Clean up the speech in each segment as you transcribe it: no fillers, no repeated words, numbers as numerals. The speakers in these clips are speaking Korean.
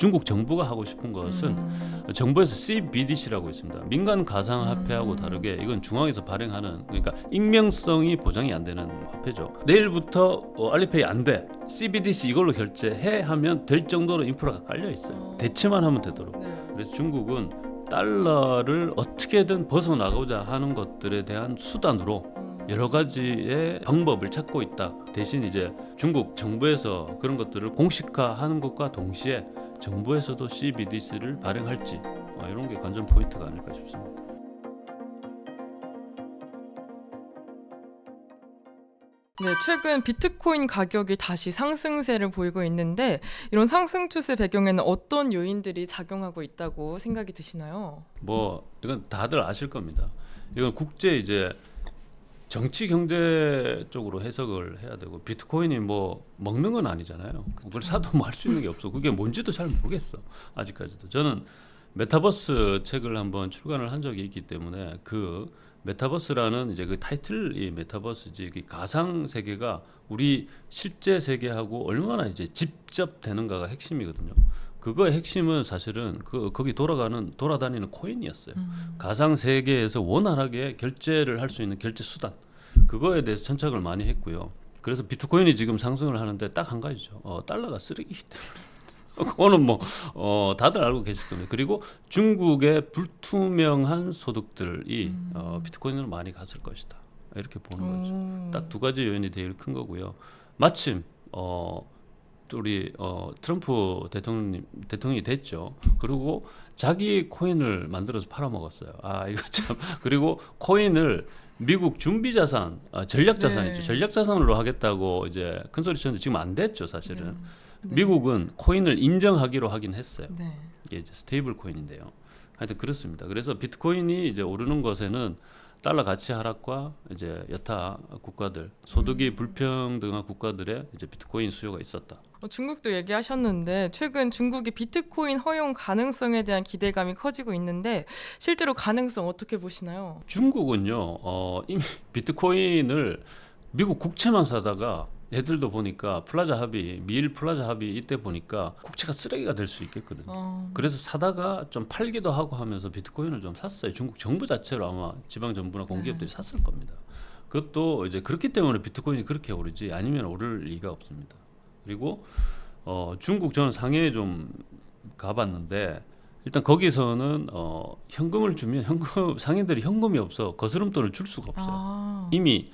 중국 정부가 하고 싶은 것은 정부에서 CBDC라고 있습니다. 민간 가상화폐하고 다르게 이건 중앙에서 발행하는, 그러니까 익명성이 보장이 안 되는 화폐죠. 내일부터 알리페이 안 돼, CBDC 이걸로 결제해 하면 될 정도로 인프라가 깔려 있어요. 대체만 하면 되도록. 그래서 중국은 달러를 어떻게든 벗어나고자 하는 것들에 대한 수단으로 여러 가지의 방법을 찾고 있다. 대신 이제 중국 정부에서 그런 것들을 공식화하는 것과 동시에 정부에서도 CBDC를 발행할지, 이런 게 관전 포인트가 아닐까 싶습니다. 네, 최근 비트코인 가격이 다시 상승세를 보이고 있는데 이런 상승 추세 배경에는 어떤 요인들이 작용하고 있다고 생각이 드시나요? 이건 다들 아실 겁니다. 이건 국제 이제 정치 경제 쪽으로 해석을 해야 되고, 비트코인이 먹는 건 아니잖아요. 그걸 사도 할 수 있는 게 없어. 그게 뭔지도 잘 모르겠어, 아직까지도. 저는 메타버스 책을 한번 출간을 한 적이 있기 때문에 그 메타버스라는 이제 그 타이틀이 메타버스지, 그 가상 세계가 우리 실제 세계하고 얼마나 이제 직접되는가가 핵심이거든요. 그거의 핵심은 사실은 거기 돌아다니는 코인이었어요. 가상 세계에서 원활하게 결제를 할 수 있는 결제 수단, 그거에 대해서 천착을 많이 했고요. 그래서 비트코인이 지금 상승을 하는데 딱 한 가지죠. 달러가 쓰레기이기 때문에. 그거는 다들 알고 계실 겁니다. 그리고 중국의 불투명한 소득들이 비트코인으로 많이 갔을 것이다, 이렇게 보는 거죠. 딱 두 가지 요인이 제일 큰 거고요. 마침 우리 트럼프 대통령이 됐죠. 그리고 자기 코인을 만들어서 팔아먹었어요. 이거 참. 그리고 코인을 미국 준비자산, 전략자산이죠. 네. 전략자산으로 하겠다고 이제 큰 소리 쳤는데 지금 안 됐죠, 사실은. 미국은 코인을 인정하기로 하긴 했어요. 이게 이제 스테이블 코인인데요. 하여튼 그렇습니다. 그래서 비트코인이 이제 오르는 것에는 달러 가치 하락과 이제 여타 국가들, 소득이 불평등한 국가들의 이제 비트코인 수요가 있었다. 중국도 얘기하셨는데 최근 중국이 비트코인 허용 가능성에 대한 기대감이 커지고 있는데 실제로 가능성 어떻게 보시나요? 중국은요, 이미 비트코인을 미국 국채만 사다가 얘들도 보니까 미일 플라자 합의 이때 보니까 국채가 쓰레기가 될 수 있겠거든요. 그래서 사다가 좀 팔기도 하고 하면서 비트코인을 좀 샀어요. 중국 정부 자체로 아마 지방 정부나 공기업들이 샀을 겁니다. 그것도 이제 그렇기 때문에 비트코인이 그렇게 오르지, 아니면 오를 리가 없습니다. 그리고 중국, 저는 상해에 좀 가봤는데 일단 거기서는 현금을 주면 상인들이 현금이 없어 거스름돈을 줄 수가 없어요. 이미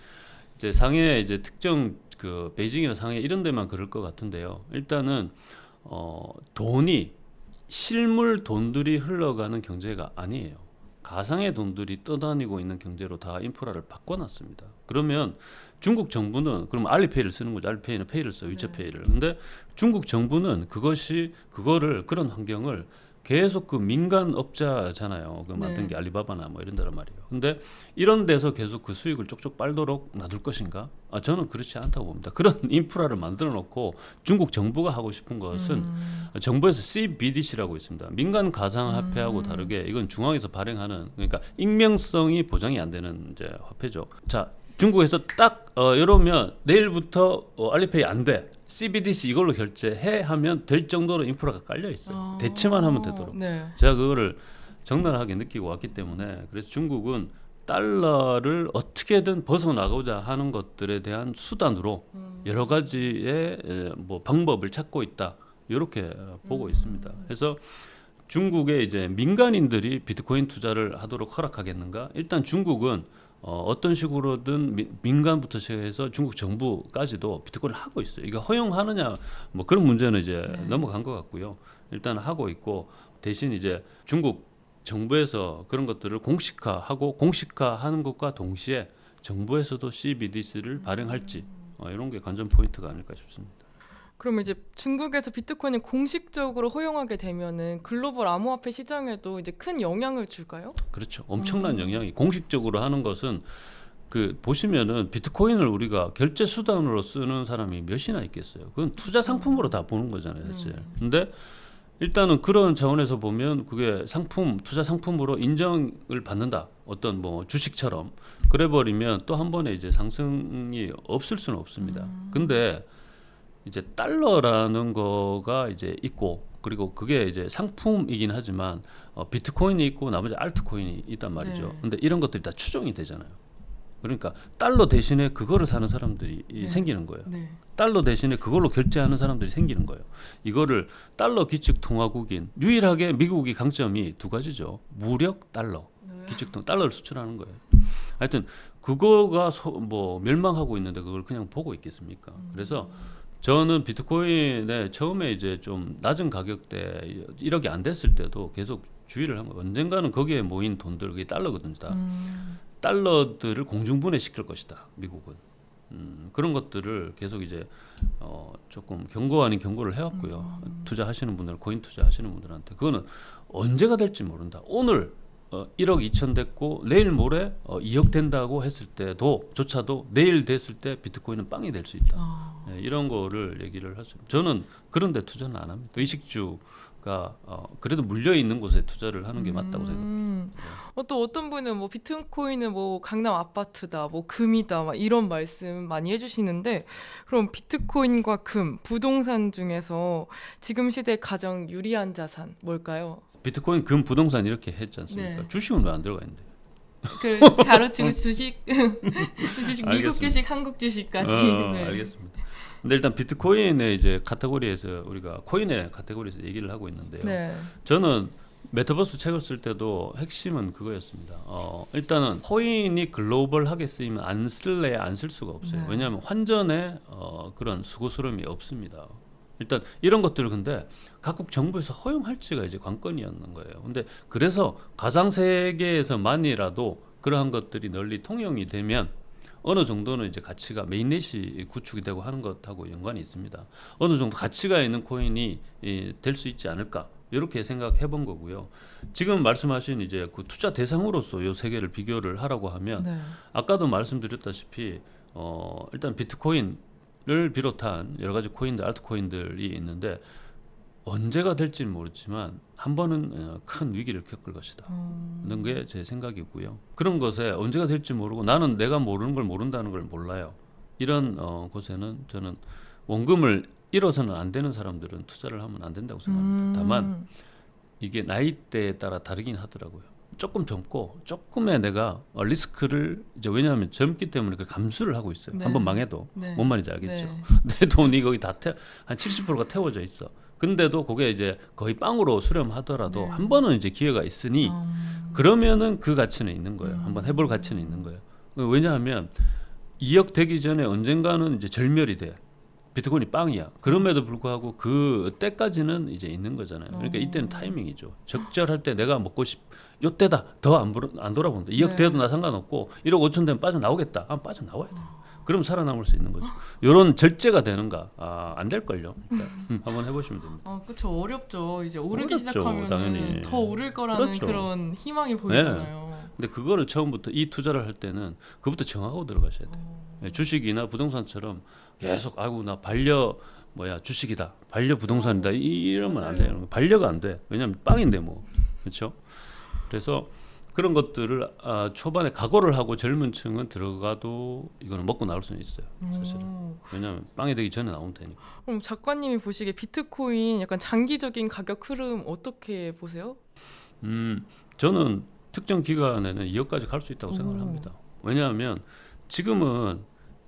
이제 상해 이제 특정 그 베이징이나 상해 이런 데만 그럴 것 같은데요. 일단은 돈이 실물 돈들이 흘러가는 경제가 아니에요. 가상의 돈들이 떠다니고 있는 경제로 다 인프라를 바꿔놨습니다. 그러면 중국 정부는 그럼 알리페이를 쓰는 거죠. 알리페이는 페이를 써요, 위챗페이를. 근데 중국 정부는 그런 환경을 계속 그 민간 업자잖아요. 그 만든 게 알리바바나 이런 데란 말이에요. 근데 이런 데서 계속 그 수익을 쪽쪽 빨도록 놔둘 것인가? 저는 그렇지 않다고 봅니다. 그런 인프라를 만들어 놓고 중국 정부가 하고 싶은 것은 정부에서 CBDC라고 있습니다. 민간 가상화폐하고 다르게 이건 중앙에서 발행하는, 그러니까 익명성이 보장이 안 되는 이제 화폐죠. 자, 중국에서 딱 이러면 내일부터 알리페이 안 돼, CBDC 이걸로 결제해 하면 될 정도로 인프라가 깔려 있어요. 대체만 하면 되도록. 제가 그거를 적나라하게 느끼고 왔기 때문에, 그래서 중국은 달러를 어떻게든 벗어나고자 하는 것들에 대한 수단으로 여러 가지의 방법을 찾고 있다, 이렇게 보고 있습니다. 그래서 중국의 이제 민간인들이 비트코인 투자를 하도록 허락하겠는가? 일단 중국은 어떤 식으로든 민간부터 시작해서 중국 정부까지도 비트코인을 하고 있어요. 이거 허용하느냐 그런 문제는 이제 넘어간 것 같고요. 일단 하고 있고, 대신 이제 중국 정부에서 그런 것들을 공식화하는 것과 동시에 정부에서도 CBDC를 발행할지, 이런 게 관전 포인트가 아닐까 싶습니다. 그럼 이제 중국에서 비트코인을 공식적으로 허용하게 되면은 글로벌 암호화폐 시장에도 이제 큰 영향을 줄까요? 그렇죠. 엄청난 영향이. 공식적으로 하는 것은 보시면은 비트코인을 우리가 결제 수단으로 쓰는 사람이 몇이나 있겠어요. 그건 투자 상품으로 다 보는 거잖아요, 사실. 근데 일단은 그런 차원에서 보면 그게 투자 상품으로 인정을 받는다. 어떤 주식처럼 그래 버리면 또 한 번에 이제 상승이 없을 수는 없습니다. 근데 이제 달러라는 거가 이제 있고, 그리고 그게 이제 상품이긴 하지만 비트코인이 있고 나머지 알트코인이 있단 말이죠. 네. 근데 이런 것들이 다 추정이 되잖아요. 그러니까 달러 대신에 그거를 사는 사람들이 네. 생기는 거예요. 네. 달러 대신에 그걸로 결제하는 사람들이 생기는 거예요. 이거를 달러 기축 통화국인 유일하게 미국이 강점이 두 가지죠. 무력 달러 네. 기축 달러를 수출하는 거예요. 하여튼 그거가 뭐 멸망하고 있는데 그걸 그냥 보고 있겠습니까? 그래서 저는 비트코인에 처음에 이제 좀 낮은 가격대 1억이 안 됐을 때도 계속 주의를 한 거예요. 언젠가는 거기에 모인 돈들 그게 달러거든요. 다. 달러들을 공중분해 시킬 것이다. 미국은. 그런 것들을 계속 이제 조금 경고 아닌 경고를 해왔고요. 투자하시는 분들, 코인 투자하시는 분들한테 그거는 언제가 될지 모른다. 오늘 1억 2천 됐고 내일 모레 2억 된다고 했을 때도 조차도 내일 됐을 때 비트코인은 빵이 될 수 있다. 네, 이런 거를 얘기를 하죠. 저는 그런데 투자는 안 합니다. 의식주가 그래도 물려 있는 곳에 투자를 하는 게 맞다고 생각합니다. 또 어떤 분은 뭐 비트코인은 뭐 강남 아파트다, 뭐 금이다, 막 이런 말씀 많이 해주시는데 그럼 비트코인과 금, 부동산 중에서 지금 시대에 가장 유리한 자산 뭘까요? 비트코인, 금, 부동산 이렇게 했지 않습니까? 네. 주식은 왜 안 들어가 있는데? 그 가로치고 주식, 주식, 미국 알겠습니다. 주식, 한국 주식까지. 네. 알겠습니다. 근데 일단 비트코인의 이제 카테고리에서 우리가 코인의 카테고리에서 얘기를 하고 있는데요. 네. 저는 메타버스 책을 쓸 때도 핵심은 그거였습니다. 일단은 코인이 글로벌하게 쓰이면 안 쓸래 안 쓸 수가 없어요. 네. 왜냐하면 환전에 그런 수고스러움이 없습니다. 일단 이런 것들을 근데 각국 정부에서 허용할지가 이제 관건이었는 거예요. 근데 그래서 가상 세계에서만이라도 그러한 것들이 널리 통용이 되면 어느 정도는 이제 가치가 메인넷이 구축이 되고 하는 것하고 연관이 있습니다. 어느 정도 가치가 있는 코인이 될 수 있지 않을까 이렇게 생각해 본 거고요. 지금 말씀하신 이제 그 투자 대상으로서 요 세 개를 비교를 하라고 하면 네. 아까도 말씀드렸다시피 일단 비트코인을 비롯한 여러 가지 코인들, 알트코인들이 있는데 언제가 될지는 모르지만 한 번은 큰 위기를 겪을 것이다. 그런 게 제 생각이고요. 그런 것에 언제가 될지 모르고 나는 내가 모르는 걸 모른다는 걸 몰라요. 이런 곳에는 저는 원금을 잃어서는 안 되는 사람들은 투자를 하면 안 된다고 생각합니다. 다만 이게 나이대에 따라 다르긴 하더라고요. 조금 젊고 조금의 내가 리스크를 이제 왜냐하면 젊기 때문에 그 감수를 하고 있어요. 네. 한번 망해도 네. 뭔 말인지 알겠죠. 네. 내 돈이 거기 다 한 70%가 태워져 있어. 근데도 그게 이제 거의 빵으로 수렴하더라도 네. 한 번은 이제 기회가 있으니 그러면은 그 가치는 있는 거예요. 한번 해볼 가치는 있는 거예요. 왜냐하면 2억 되기 전에 언젠가는 이제 절멸이 돼. 비트코인이 빵이야. 그럼에도 불구하고 그 때까지는 이제 있는 거잖아요. 그러니까 이때는 타이밍이죠. 적절할 때 내가 먹고 요때다. 더 안 돌아본다. 2억 네. 돼도 나 상관없고 1억 5천 되면 빠져나오겠다. 빠져나와야 돼. 그럼 살아남을 수 있는 거죠. 이런 절제가 되는가? 안 될걸요. 일단 한번 해보시면 됩니다. 그렇죠. 어렵죠. 이제 오르기 어렵죠, 시작하면 당연히. 더 오를 거라는 그렇죠. 그런 희망이 보이잖아요. 근데 그거를 처음부터 이 투자를 할 때는 그부터 정하고 들어가셔야 돼요. 주식이나 부동산처럼 계속 아이고 나 주식이다, 반려 부동산이다 이러면 안 맞아요. 돼요. 반려가 안 돼. 왜냐면 빵인데 뭐 그렇죠. 그래서 그런 것들을 초반에 각오를 하고 젊은 층은 들어가도 이거는 먹고 나올 수는 있어요. 사실은. 왜냐하면 빵이 되기 전에 나오면 되니까. 그럼 작가님이 보시기에 비트코인 약간 장기적인 가격 흐름 어떻게 보세요? 저는 특정 기간에는 2억까지 갈 수 있다고 생각을 합니다. 왜냐하면 지금은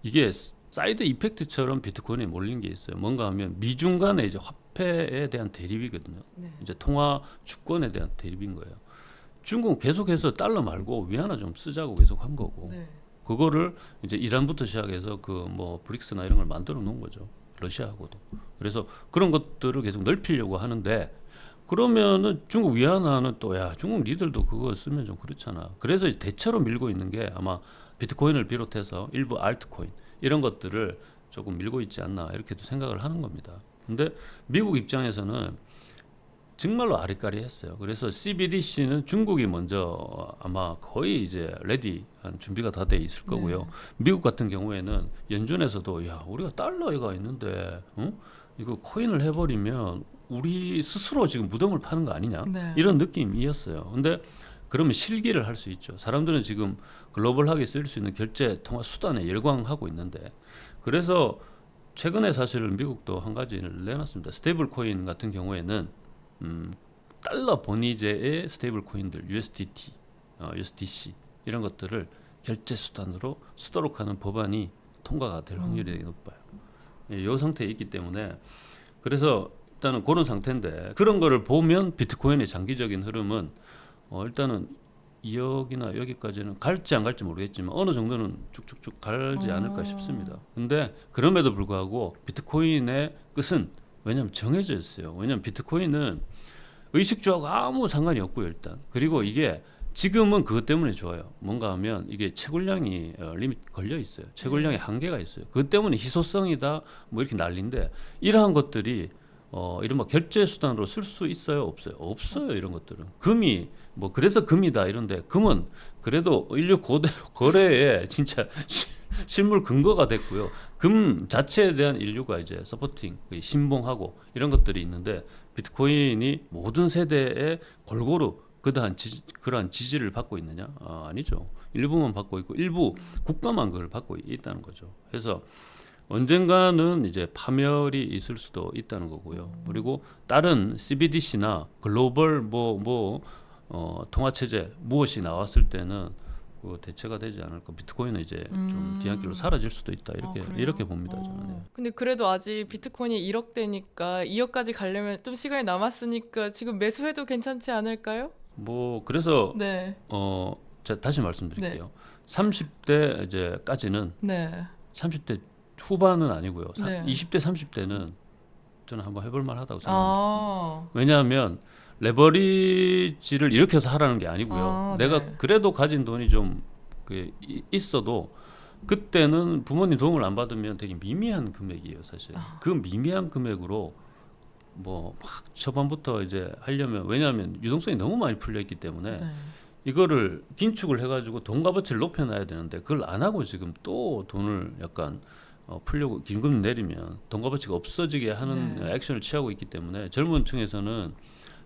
이게 사이드 이펙트처럼 비트코인에 몰린 게 있어요. 뭔가 하면 미중 간의 이제 화폐에 대한 대립이거든요. 네. 이제 통화 주권에 대한 대립인 거예요. 중국은 계속해서 달러 말고 위안화 좀 쓰자고 계속 한 거고 네. 그거를 이제 이란부터 시작해서 그 뭐 브릭스나 이런 걸 만들어 놓은 거죠. 러시아하고도. 그래서 그런 것들을 계속 넓히려고 하는데 그러면은 중국 위안화는 또 야 중국 니들도 그거 쓰면 좀 그렇잖아. 그래서 대체로 밀고 있는 게 아마 비트코인을 비롯해서 일부 알트코인 이런 것들을 조금 밀고 있지 않나 이렇게도 생각을 하는 겁니다. 근데 미국 입장에서는 정말로 아리까리했어요. 그래서 CBDC는 중국이 먼저 아마 거의 이제 레디한 준비가 다 돼 있을 거고요. 네. 미국 같은 경우에는 연준에서도 야 우리가 달러가 있는데 이거 코인을 해버리면 우리 스스로 지금 무덤을 파는 거 아니냐 네. 이런 느낌이었어요. 근데 그러면 실기를 할 수 있죠. 사람들은 지금 글로벌하게 쓸 수 있는 결제 통화 수단에 열광하고 있는데 그래서 최근에 사실 미국도 한 가지를 내놨습니다. 스테이블 코인 같은 경우에는 달러 본위제의 스테이블 코인들 USDT, USDC 이런 것들을 결제 수단으로 쓰도록 하는 법안이 통과가 될 확률이 되게 높아요. 이 상태에 있기 때문에 그래서 일단은 그런 상태인데 그런 거를 보면 비트코인의 장기적인 흐름은 일단은 2억이나 여기까지는 갈지 안 갈지 모르겠지만 어느 정도는 쭉쭉쭉 갈지 않을까 싶습니다. 근데 그럼에도 불구하고 비트코인의 끝은 왜냐하면 정해져 있어요. 왜냐하면 비트코인은 의식주하고 아무 상관이 없고요, 일단. 그리고 이게 지금은 그것 때문에 좋아요. 뭔가 하면 이게 채굴량이 리밋 걸려 있어요. 채굴량의 한계가 있어요. 그것 때문에 희소성이다 뭐 이렇게 난리인데 이러한 것들이 이른바 결제 수단으로 쓸 수 있어요, 없어요? 없어요, 이런 것들은. 금이 뭐 그래서 금이다 이런데 금은 그래도 인류 고대로 거래에 진짜 실물 근거가 됐고요. 금 자체에 대한 인류가 이제 서포팅, 신봉하고 이런 것들이 있는데 비트코인이 모든 세대에 골고루 그러한 지지를 받고 있느냐? 아니죠. 일부만 받고 있고 일부 국가만 그걸 받고 있다는 거죠. 그래서 언젠가는 이제 파멸이 있을 수도 있다는 거고요. 그리고 다른 CBDC나 글로벌 통화 체제 무엇이 나왔을 때는 그 대체가 되지 않을까. 비트코인은 이제 좀 뒤안길로 사라질 수도 있다. 이렇게 봅니다. 저는. 근데 그래도 아직 비트코인이 1억 대니까 2억까지 가려면 좀 시간이 남았으니까 지금 매수해도 괜찮지 않을까요? 뭐 그래서 네. 제가 다시 말씀드릴게요. 30대 이제까지는 네. 30대 후반은 아니고요. 네. 20대 30대는 저는 한번 해볼 만하다고 생각합니다. 아. 왜냐하면 레버리지를 이렇게 해서 하라는 게 아니고요. 내가 네. 그래도 가진 돈이 좀 있어도 그때는 부모님 도움을 안 받으면 되게 미미한 금액이에요, 사실. 그 미미한 금액으로 뭐 막 초반부터 이제 하려면 왜냐하면 유동성이 너무 많이 풀려 있기 때문에 네. 이거를 긴축을 해가지고 돈 값어치를 높여놔야 되는데 그걸 안 하고 지금 또 돈을 약간 풀려고 긴금 내리면 돈 값어치가 없어지게 하는 액션을 취하고 있기 때문에 젊은 층에서는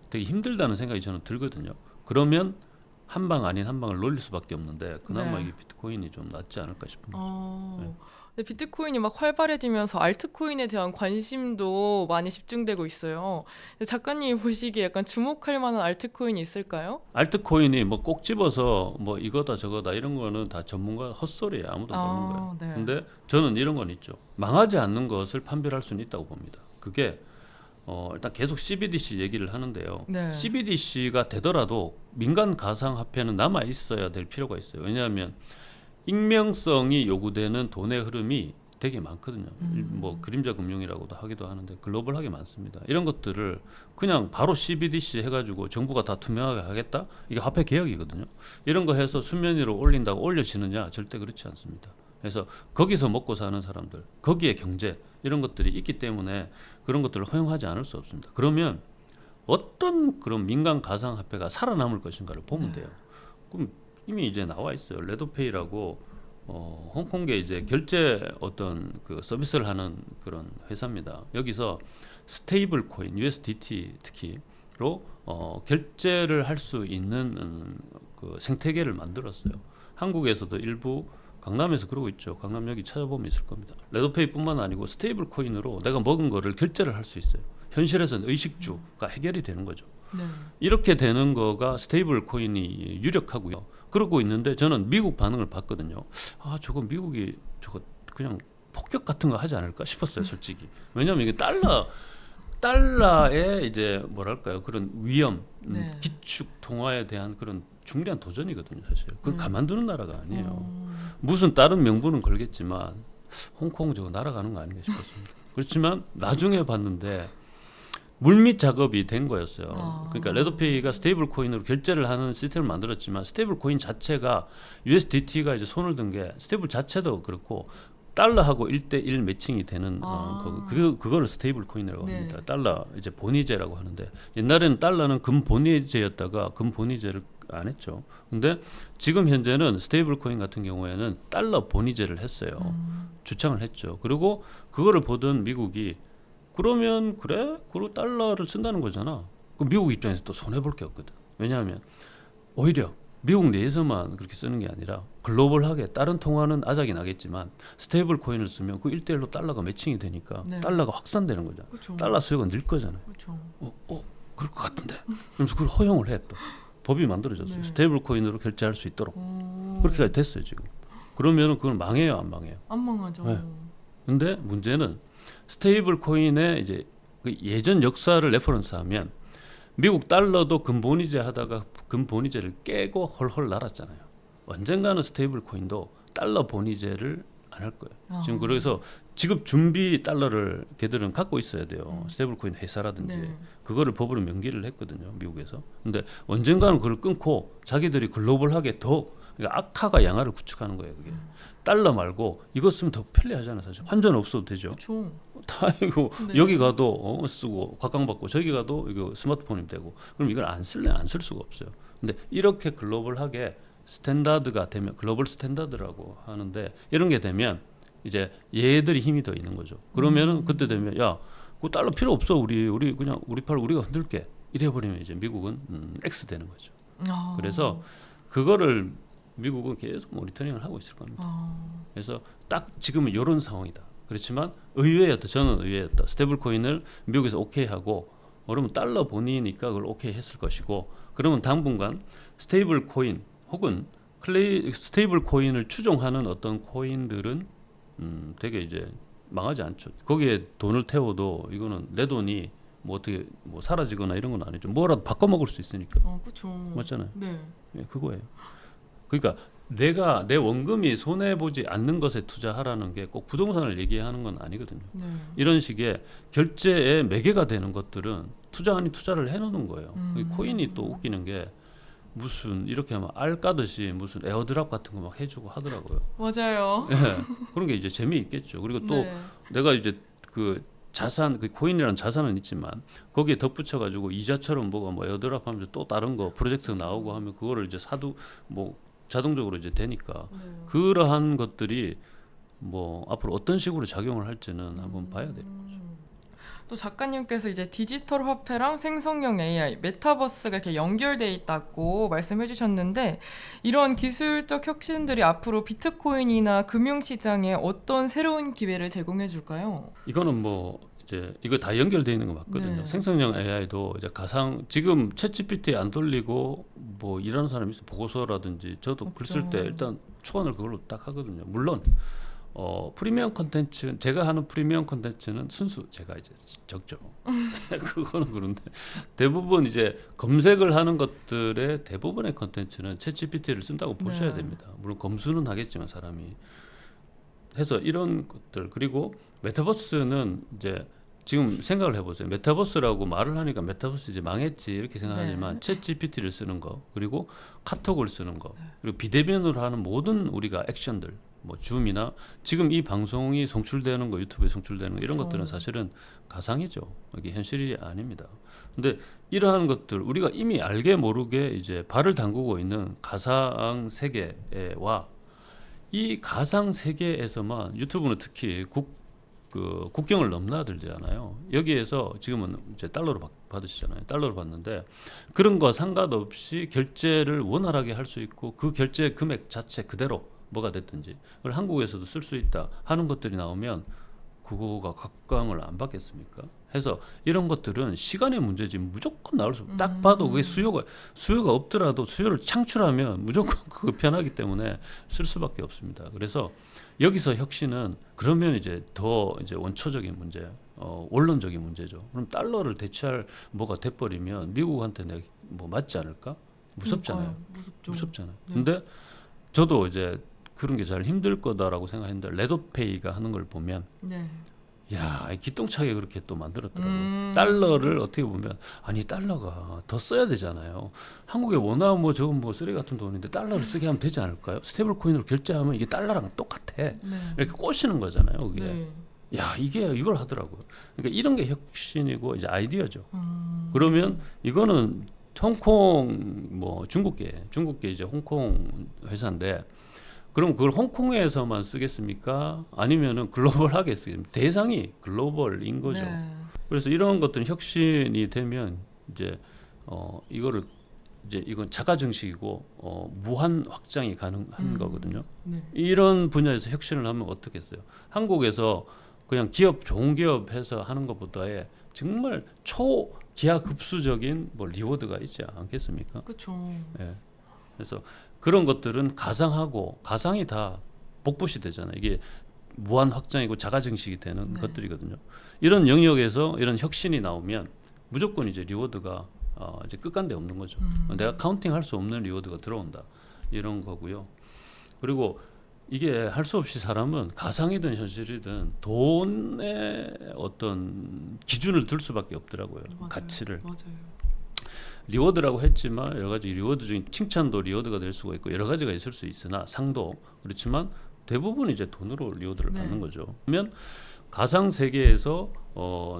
되게 힘들다는 생각이 저는 들거든요. 그러면 한 방 아닌 한 방을 놀릴 수밖에 없는데 그나마 이게 비트코인이 좀 낫지 않을까 싶습니다. 네. 근데 비트코인이 막 활발해지면서 알트코인에 대한 관심도 많이 집중되고 있어요. 작가님이 보시기에 약간 주목할 만한 알트코인이 있을까요? 알트코인이 뭐 꼭 집어서 뭐 이거다 저거다 이런 거는 다 전문가 헛소리예요. 아무도 모르는 거예요. 네. 근데 저는 이런 건 있죠. 망하지 않는 것을 판별할 수는 있다고 봅니다. 그게 일단 계속 CBDC 얘기를 하는데요. 네. CBDC가 되더라도 민간 가상화폐는 남아 있어야 될 필요가 있어요. 왜냐하면 익명성이 요구되는 돈의 흐름이 되게 많거든요. 뭐 그림자 금융이라고도 하기도 하는데 글로벌하게 많습니다. 이런 것들을 그냥 바로 CBDC 해가지고 정부가 다 투명하게 하겠다? 이게 화폐 개혁이거든요. 이런 거 해서 수면 위로 올린다고 올려지느냐? 절대 그렇지 않습니다. 그래서 거기서 먹고 사는 사람들, 거기에 경제 이런 것들이 있기 때문에 그런 것들을 허용하지 않을 수 없습니다. 그러면 어떤 그런 민간 가상화폐가 살아남을 것인가를 보면 돼요. 그럼 이미 이제 나와 있어요. 레드페이라고 홍콩계 이제 결제 어떤 그 서비스를 하는 그런 회사입니다. 여기서 스테이블 코인 USDT 특히로 결제를 할 수 있는 그 생태계를 만들었어요. 한국에서도 일부 강남에서 그러고 있죠. 강남역이 찾아보면 있을 겁니다. 레드페이뿐만 아니고 스테이블 코인으로 내가 먹은 거를 결제를 할 수 있어요. 현실에서는 의식주가 해결이 되는 거죠. 네. 이렇게 되는 거가 스테이블 코인이 유력하고요. 그러고 있는데 저는 미국 반응을 봤거든요. 저거 미국이 저거 그냥 폭격 같은 거 하지 않을까 싶었어요, 솔직히. 왜냐하면 이게 달러의 이제 뭐랄까요, 그런 위험, 기축 통화에 대한 그런 중대한 도전이거든요, 사실. 그건 가만두는 나라가 아니에요. 무슨 다른 명분은 걸겠지만 홍콩 저거 날아가는 거 아닌가 싶었습니다. 그렇지만 나중에 봤는데 물밑 작업이 된 거였어요. 그러니까 레드페이가 스테이블 코인으로 결제를 하는 시스템을 만들었지만 스테이블 코인 자체가 USDT가 이제 손을 든 게 스테이블 자체도 그렇고 달러하고 1대1 매칭이 되는 그거를 스테이블 코인이라고 합니다. 달러 이제 본위제라고 하는데 옛날에는 달러는 금 본위제였다가 금 본위제를 안 했죠. 근데 지금 현재는 스테이블 코인 같은 경우에는 달러 본위제를 했어요. 주창을 했죠. 그리고 그거를 보던 미국이 그러면 그래? 그리고 달러를 쓴다는 거잖아. 그럼 미국 입장에서 또 손해볼 게 없거든. 왜냐하면 오히려 미국 내에서만 그렇게 쓰는 게 아니라 글로벌하게 다른 통화는 아작이 나겠지만 스테이블 코인을 쓰면 그 1대1로 달러가 매칭이 되니까 달러가 확산되는 거잖아. 그쵸. 달러 수요가 늘 거잖아요. 그렇죠. 그럴 것 같은데. 그러면서 그걸 허용을 해 또. 법이 만들어졌어요. 네. 스테이블 코인으로 결제할 수 있도록. 오. 그렇게까지 됐어요 지금. 그러면은 그건 망해요, 안 망해요? 안 망하죠. 네. 근데 문제는 스테이블 코인의 이제 그 예전 역사를 레퍼런스하면 미국 달러도 금본위제 하다가 금본위제를 깨고 헐헐 날았잖아요. 언젠가는 스테이블 코인도 달러 본위제를 안 할 거예요. 지금 그래서 지급 준비 달러를 걔들은 갖고 있어야 돼요. 스테이블 코인 회사라든지 네. 그거를 법으로 명기를 했거든요, 미국에서. 근데 언젠가는 그걸 끊고 자기들이 글로벌하게 더 그러니까 악화가 양화를 구축하는 거예요, 그게. 달러 말고 이거 쓰면 더 편리하잖아요, 사실. 환전 없어도 되죠. 그렇죠. 다 이거 네. 여기 가도 쓰고 각광받고 저기 가도 이거 스마트폰이면 되고 그럼 이걸 안 쓸래 안 쓸 수가 없어요. 근데 이렇게 글로벌하게 스탠다드가 되면 글로벌 스탠다드라고 하는데 이런 게 되면 이제 얘들이 힘이 더 있는 거죠. 그러면은 그때 되면 야, 그 달러 필요 없어 우리 그냥 우리 팔 우리가 흔들게 이래 버리면 이제 미국은 X 되는 거죠. 그래서 그거를 미국은 계속 모니터링을 하고 있을 겁니다. 그래서 딱 지금은 이런 상황이다. 그렇지만 의외였다. 저는 의외였다. 스테이블 코인을 미국에서 오케이 하고 그러면 달러 본위니까 그걸 오케이 했을 것이고 그러면 당분간 스테이블 코인 혹은 스테이블 코인을 추종하는 어떤 코인들은 되게 이제 망하지 않죠. 거기에 돈을 태워도 이거는 내 돈이 뭐 어떻게 뭐 사라지거나 이런 건 아니죠. 뭐라도 바꿔 먹을 수 있으니까. 그렇죠. 맞잖아요. 네. 예, 그거예요. 그러니까 내가 내 원금이 손해 보지 않는 것에 투자하라는 게 꼭 부동산을 얘기하는 건 아니거든요. 네. 이런 식의 결제의 매개가 되는 것들은 투자 아닌 투자를 해놓는 거예요. 이 코인이 또 웃기는 게 무슨 이렇게 하면 알 까듯이 무슨 에어드랍 같은 거 막 해주고 하더라고요. 맞아요. 예, 그런 게 이제 재미있겠죠. 그리고 또 네. 내가 이제 그 자산, 그 코인이라는 자산은 있지만 거기에 덧붙여가지고 이자처럼 뭐가 뭐 에어드랍 하면서 또 다른 거 프로젝트 나오고 하면 그거를 이제 사도 뭐 자동적으로 이제 되니까 네. 그러한 것들이 뭐 앞으로 어떤 식으로 작용을 할지는 한번 봐야 되는 거죠. 또 작가님께서 이제 디지털 화폐랑 생성형 AI, 메타버스가 이렇게 연결돼 있다고 말씀해 주셨는데 이런 기술적 혁신들이 앞으로 비트코인이나 금융시장에 어떤 새로운 기회를 제공해 줄까요? 이거는 뭐 이제 이거 다 연결돼 있는 거 맞거든요. 네. 생성형 AI도 이제 가상 지금 챗GPT 안 돌리고 뭐 일하는 사람이 있어 보고서라든지 저도 글 쓸 때 없죠. 일단 초안을 그걸로 딱 하거든요. 물론 프리미엄 컨텐츠 제가 하는 프리미엄 컨텐츠는 순수 제가 이제 적죠. 그거는 그런데 대부분 이제 검색을 하는 것들의 대부분의 컨텐츠는 챗GPT를 쓴다고 보셔야 네. 됩니다. 물론 검수는 하겠지만 사람이 해서 이런 것들 그리고 메타버스는 이제 지금 생각을 해보세요. 메타버스라고 말을 하니까 메타버스 이제 망했지 이렇게 생각하지만 챗 GPT를 쓰는 거 그리고 카톡을 쓰는 거 그리고 비대면으로 하는 모든 우리가 액션들 뭐 줌이나 지금 이 방송이 송출되는 거 유튜브에 송출되는 거 이런 것들은 사실은 가상이죠. 이게 현실이 아닙니다. 근데 이러한 것들 우리가 이미 알게 모르게 이제 발을 담그고 있는 가상 세계와 이 가상 세계에서만 유튜브는 특히 국경을 넘나들잖아요. 여기에서 지금은 이제 달러로 받으시잖아요. 달러로 받는데 그런 거 상관없이 결제를 원활하게 할 수 있고 그 결제 금액 자체 그대로 뭐가 됐든지 그걸 한국에서도 쓸 수 있다 하는 것들이 나오면 그거가 각광을 안 받겠습니까? 해서 이런 것들은 시간의 문제지 무조건 나올 수 딱 봐도 그게 수요가 없더라도 수요를 창출하면 무조건 그거 편하기 때문에 쓸 수밖에 없습니다. 그래서 여기서 혁신은 그러면 이제 더 이제 원초적인 문제, 원론적인 문제죠. 그럼 달러를 대체할 뭐가 돼버리면 미국한테 내가 뭐 맞지 않을까? 무섭잖아요. 무섭죠. 무섭잖아요. 네. 근데 저도 이제 그런 게 잘 힘들 거다라고 생각했는데 레드페이가 하는 걸 보면 네. 야, 기똥차게 그렇게 또 만들었더라고요. 달러를 어떻게 보면 아니 달러가 더 써야 되잖아요. 한국에 워낙 뭐 저건 뭐 쓰레기 같은 돈인데 달러를 쓰게 하면 되지 않을까요? 스테이블 코인으로 결제하면 이게 달러랑 똑같아. 네. 이렇게 꼬시는 거잖아요, 그게. 네. 야, 이걸 하더라고요. 그러니까 이런 게 혁신이고 이제 아이디어죠. 그러면 이거는 홍콩 뭐 중국계 이제 홍콩 회사인데 그럼 그걸 홍콩에서만 쓰겠습니까? 아니면은 글로벌하게 쓰겠습니까? 대상이 글로벌인 거죠. 네. 그래서 이런 것들은 혁신이 되면 이제 이거를 이제 이건 자가 증식이고 무한 확장이 가능한 거거든요. 네. 이런 분야에서 혁신을 하면 어떻겠어요? 한국에서 그냥 좋은 기업 해서 하는 것보다에 정말 기하급수적인 뭐 리워드가 있지 않겠습니까? 그렇죠. 예. 그래서 그런 것들은 가상하고 가상이 다 복붙이 되잖아요. 이게 무한 확장이고 자가 증식이 되는 네. 것들이거든요. 이런 영역에서 이런 혁신이 나오면 무조건 이제 리워드가 이제 끝간데 없는 거죠. 내가 카운팅할 수 없는 리워드가 들어온다 이런 거고요. 그리고 이게 할 수 없이 사람은 가상이든 현실이든 돈의 어떤 기준을 둘 수밖에 없더라고요. 맞아요. 가치를. 맞아요. 리워드라고 했지만 여러 가지 리워드 중에 칭찬도 리워드가 될 수가 있고 여러 가지가 있을 수 있으나 상도 그렇지만 대부분 이제 돈으로 리워드를 네. 받는 거죠. 그러면 가상 세계에서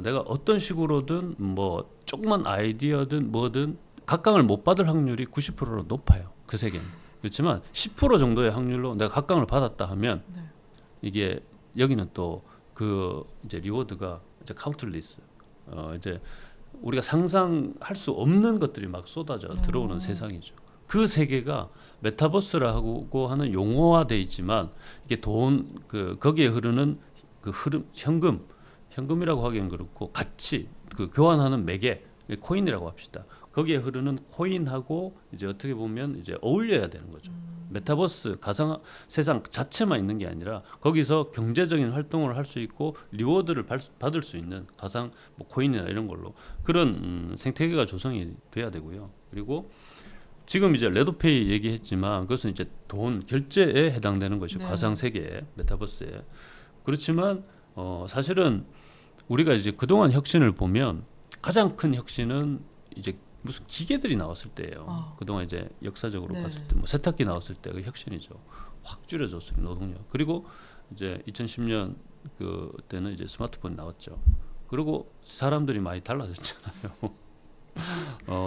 내가 어떤 식으로든 뭐 조그만 아이디어든 뭐든 각광을 못 받을 확률이 90%로 높아요. 그 세계는. 그렇지만 10% 정도의 확률로 내가 각광을 받았다 하면 네. 이게 여기는 또 그 이제 리워드가 이제 카운틀리스 이제 우리가 상상할 수 없는 것들이 막 쏟아져 들어오는 세상이죠. 그 세계가 메타버스라고 하는 용어화돼 있지만 이게 거기에 흐르는 그 흐름 현금이라고 하기엔 그렇고 가치 그 교환하는 매개 코인이라고 합시다. 거기에 흐르는 코인하고 이제 어떻게 보면 이제 어울려야 되는 거죠. 메타버스 가상 세상 자체만 있는 게 아니라 거기서 경제적인 활동을 할 수 있고 리워드를 받을 수 있는 가상 뭐 코인이나 이런 걸로 그런 생태계가 조성이 돼야 되고요. 그리고 지금 이제 레드페이 얘기했지만 그것은 이제 돈 결제에 해당되는 것이고 네. 가상 세계에 메타버스에 그렇지만 사실은 우리가 이제 그동안 혁신을 보면 가장 큰 혁신은 이제 무슨 기계들이 나왔을 때예요. 그동안 이제 역사적으로 네. 봤을 때 뭐 세탁기 나왔을 때 그 혁신이죠. 확 줄여줬어요 노동력. 그리고 이제 2010년 그때는 이제 스마트폰이 나왔죠. 그리고 사람들이 많이 달라졌잖아요.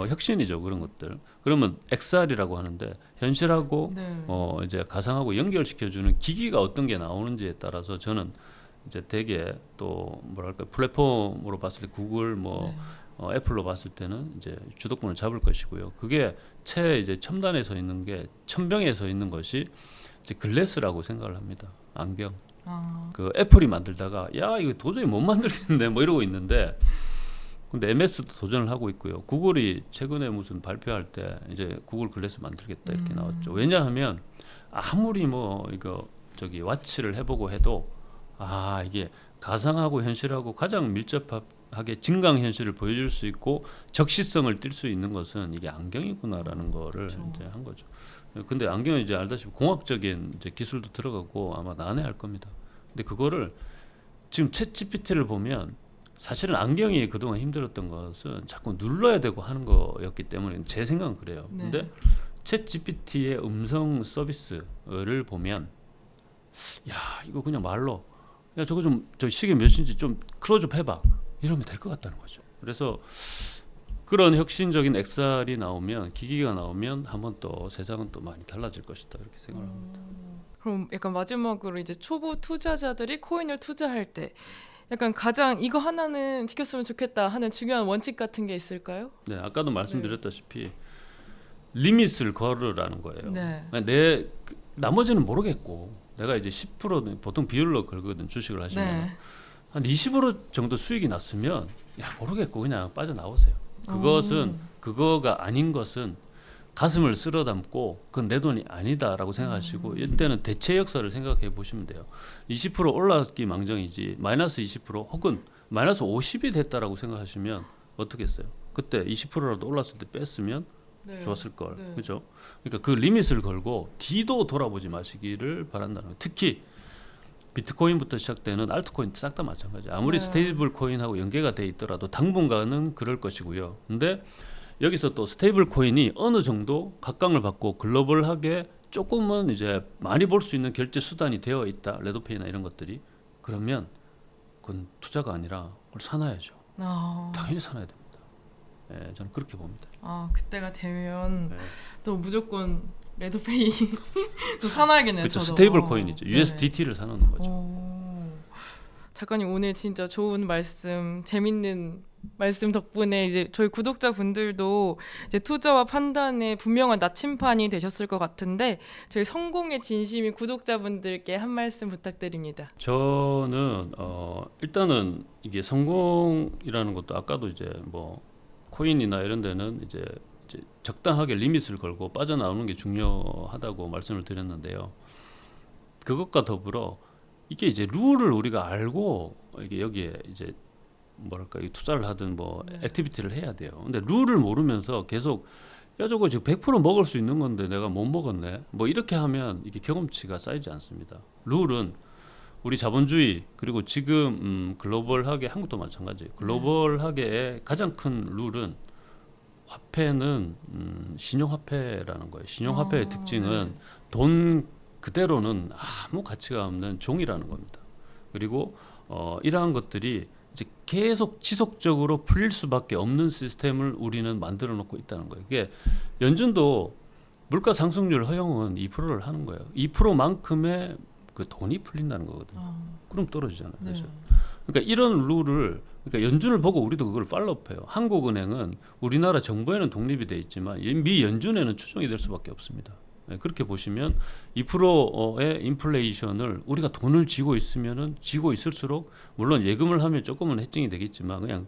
혁신이죠 그런 것들. 그러면 XR이라고 하는데 현실하고 네. 이제 가상하고 연결시켜주는 기기가 어떤 게 나오는지에 따라서 저는 이제 되게 또 뭐랄까 플랫폼으로 봤을 때 구글 뭐 네. 애플로 봤을 때는 이제 주도권을 잡을 것이고요. 그게 이제 첨단에 서 있는 게 천병에 서 있는 것이 이제 글래스라고 생각을 합니다. 안경. 그 애플이 만들다가 야 이거 도저히 못 만들겠는데 뭐 이러고 있는데 근데 MS도 도전을 하고 있고요. 구글이 최근에 무슨 발표할 때 이제 구글 글래스 만들겠다 이렇게 나왔죠. 왜냐하면 아무리 뭐 이거 저기 와치를 해보고 해도 이게 가상하고 현실하고 가장 밀접하게 증강 현실을 보여줄 수 있고 적시성을 띌 수 있는 것은 이게 안경이구나라는 거를 그렇죠. 이제 한 거죠. 근데 안경은 이제 알다시피 공학적인 이제 기술도 들어가고 아마 난해할 겁니다. 근데 그거를 지금 챗 GPT를 보면 사실은 안경이 그동안 힘들었던 것은 자꾸 눌러야 되고 하는 거였기 때문에 제 생각은 그래요. 네. 근데 챗 GPT의 음성 서비스를 보면 야 이거 그냥 말로 야 저거 좀 저 시계 몇인지 좀 클로즈업 해봐 이러면 될 것 같다는 거죠. 그래서 그런 혁신적인 XR이 나오면 기기가 나오면 한번 또 세상은 또 많이 달라질 것이다 이렇게 생각합니다. 그럼 약간 마지막으로 이제 초보 투자자들이 코인을 투자할 때 약간 가장 이거 하나는 지켰으면 좋겠다 하는 중요한 원칙 같은 게 있을까요? 네, 아까도 말씀드렸다시피 리밋을 걸으라는 거예요. 네. 나머지는 모르겠고 내가 이제 10% 보통 비율로 걸거든 주식을 하시면 네. 한 20% 정도 수익이 났으면 야 모르겠고 그냥 빠져나오세요. 그거가 아닌 것은 가슴을 쓸어 담고 그건 내 돈이 아니다라고 생각하시고 이때는 대체 역사를 생각해 보시면 돼요. 20% 올랐기 망정이지 마이너스 20% 혹은 마이너스 50이 됐다라고 생각하시면 어떻게 했어요? 그때 20%라도 올랐을 때 뺐으면 네. 좋았을 걸. 네. 그죠? 그러니까 그 리밋을 걸고 뒤도 돌아보지 마시기를 바란다는 거예요. 특히 비트코인부터 시작되는 알트코인 싹 다 마찬가지예요. 아무리 네. 스테이블 코인하고 연계가 돼 있더라도 당분간은 그럴 것이고요. 근데 여기서 또 스테이블 코인이 어느 정도 각광을 받고 글로벌하게 조금은 이제 많이 벌 수 있는 결제 수단이 되어 있다. 레드페이나 이런 것들이. 그러면 그건 투자가 아니라 그걸 사놔야죠. 당연히 사놔야 됩니다. 네, 저는 그렇게 봅니다. 그때가 되면 네. 또 무조건 레드페이 또 사놔야겠네요. 그렇죠. 저도. 스테이블 코인이죠. 네. USDT를 사놓는 거죠. 작가님 오늘 진짜 좋은 말씀, 재밌는 말씀 덕분에 이제 저희 구독자분들도 이제 투자와 판단에 분명한 나침판이 되셨을 것 같은데 저희 성공의 진심인 구독자분들께 한 말씀 부탁드립니다. 저는 일단은 이게 성공이라는 것도 아까도 이제 뭐 코인이나 이런 데는 이제 적당하게 리밋을 걸고 빠져나오는 게 중요하다고 말씀을 드렸는데요. 그것과 더불어 이게 이제 룰을 우리가 알고 이게 여기에 이제 뭐랄까 이 투자를 하든 뭐 액티비티를 해야 돼요. 근데 룰을 모르면서 계속 야 저거 지금 100% 먹을 수 있는 건데 내가 못 먹었네. 뭐 이렇게 하면 이게 경험치가 쌓이지 않습니다. 룰은 우리 자본주의 그리고 지금 글로벌하게 한국도 마찬가지예요. 글로벌하게의 가장 큰 룰은 화폐는 신용화폐라는 거예요. 신용화폐의 특징은 돈 그대로는 아무 가치가 없는 종이라는 겁니다. 그리고 이러한 것들이 이제 계속 지속적으로 풀릴 수밖에 없는 시스템을 우리는 만들어 놓고 있다는 거예요. 이게 연준도 물가 상승률 허용은 2%를 하는 거예요. 2%만큼의 그 돈이 풀린다는 거거든요. 그럼 떨어지잖아요. 그렇죠? 그러니까 이런 룰을 그러니까 연준을 보고 우리도 그걸 팔로우해요. 한국은행은 우리나라 정부에는 독립이 돼 있지만 미 연준에는 추종이 될 수밖에 없습니다. 그렇게 보시면 2%의 인플레이션을 우리가 돈을 쥐고 있으면은 쥐고 있을수록 물론 예금을 하면 조금은 해칭이 되겠지만 그냥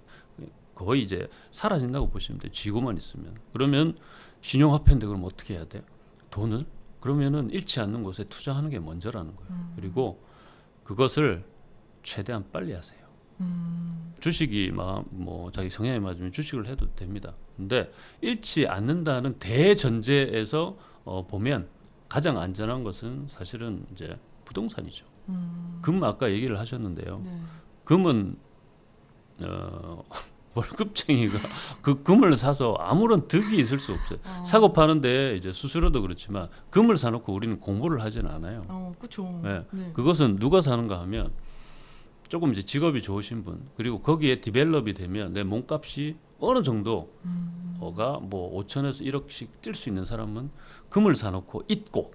거의 이제 사라진다고 보시면 돼요. 쥐고만 있으면. 그러면 신용화폐인데 그럼 어떻게 해야 돼? 돈을 그러면은 잃지 않는 곳에 투자하는 게 먼저라는 거예요. 그리고 그것을 최대한 빨리 하세요. 주식이 뭐 자기 성향에 맞으면 주식을 해도 됩니다. 근데 잃지 않는다는 대전제에서 보면 가장 안전한 것은 사실은 이제 부동산이죠. 금 아까 얘기를 하셨는데요. 금은 월급쟁이가 그 금을 사서 아무런 득이 있을 수 없어요. 사고 파는데 이제 수수료도 그렇지만 금을 사놓고 우리는 공부를 하지는 않아요. 그렇죠. 네. 그것은 누가 사는가 하면 조금 이제 직업이 좋으신 분 그리고 거기에 디벨롭이 되면 내 몸값이 어느 정도가 뭐 5천에서 1억씩 뛸 수 있는 사람은 금을 사놓고 잊고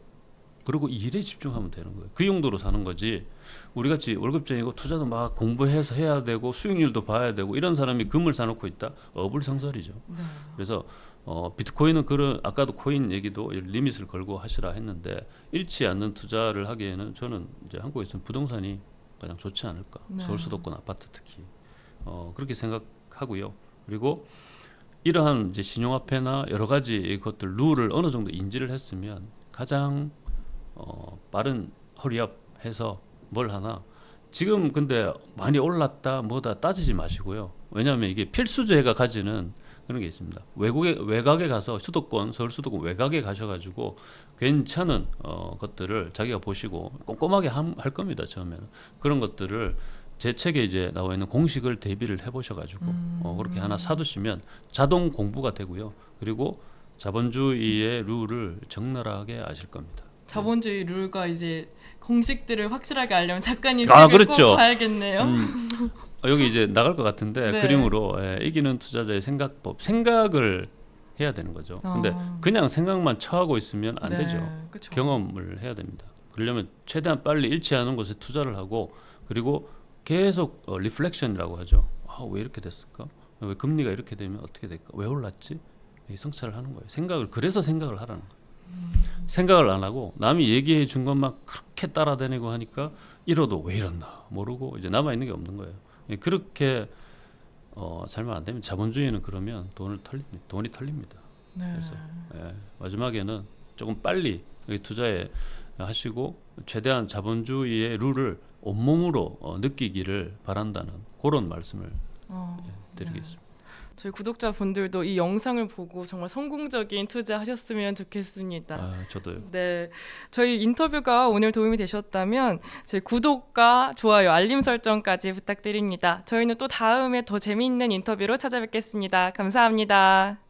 그리고 일에 집중하면 되는 거예요. 그 용도로 사는 거지. 우리 같이 월급쟁이고 투자도 막 공부해서 해야 되고 수익률도 봐야 되고 이런 사람이 금을 사놓고 있다? 어불성설이죠. 그래서 비트코인은 그런 아까도 코인 얘기도 리밋을 걸고 하시라 했는데 잃지 않는 투자를 하기에는 저는 이제 한국에서는 부동산이 가장 좋지 않을까. 서울 수도권 아파트 특히 그렇게 생각하고요. 그리고 이러한 이제 신용화폐나 여러 가지 것들 룰을 어느 정도 인지를 했으면 가장 빠른 허리업 해서 뭘 하나 지금 근데 많이 올랐다 뭐다 따지지 마시고요. 왜냐하면 이게 필수제가 가지는 그런 게 있습니다. 외곽에 가서 수도권 서울 수도권 외곽에 가셔가지고 괜찮은 것들을 자기가 보시고 꼼꼼하게 할 겁니다. 처음에는 그런 것들을 제 책에 이제 나와 있는 공식을 대비를 해보셔가지고 그렇게 하나 사두시면 자동 공부가 되고요. 그리고 자본주의의 룰을 적나라하게 아실 겁니다. 자본주의 룰과 이제 공식들을 확실하게 알려면 작가님 책을 그렇죠. 꼭 봐야겠네요. 여기 이제 나갈 것 같은데 그림으로 이기는 투자자의 생각법 생각을 해야 되는 거죠. 근데 그냥 생각만 처하고 있으면 안 되죠. 그쵸. 경험을 해야 됩니다. 그러려면 최대한 빨리 잃지 않은 곳에 투자를 하고 그리고 계속 리플렉션이라고 하죠. 왜 이렇게 됐을까? 왜 금리가 이렇게 되면 어떻게 될까? 왜 올랐지? 성찰을 하는 거예요. 그래서 생각을 하라는 거예요. 생각을 안 하고 남이 얘기해 준 것만 그렇게 따라다니고 하니까 이러도 왜 이랬나 모르고 이제 남아 있는 게 없는 거예요. 그렇게 살면 안 되면 자본주의는 그러면 돈이 털립니다. 그래서 마지막에는 조금 빨리 투자에 하시고 최대한 자본주의의 룰을 온몸으로 느끼기를 바란다는 그런 말씀을 드리겠습니다. 저희 구독자분들도 이 영상을 보고 정말 성공적인 투자하셨으면 좋겠습니다. 저도요. 네, 저희 인터뷰가 오늘 도움이 되셨다면 저희 구독과 좋아요, 알림 설정까지 부탁드립니다. 저희는 또 다음에 더 재미있는 인터뷰로 찾아뵙겠습니다. 감사합니다.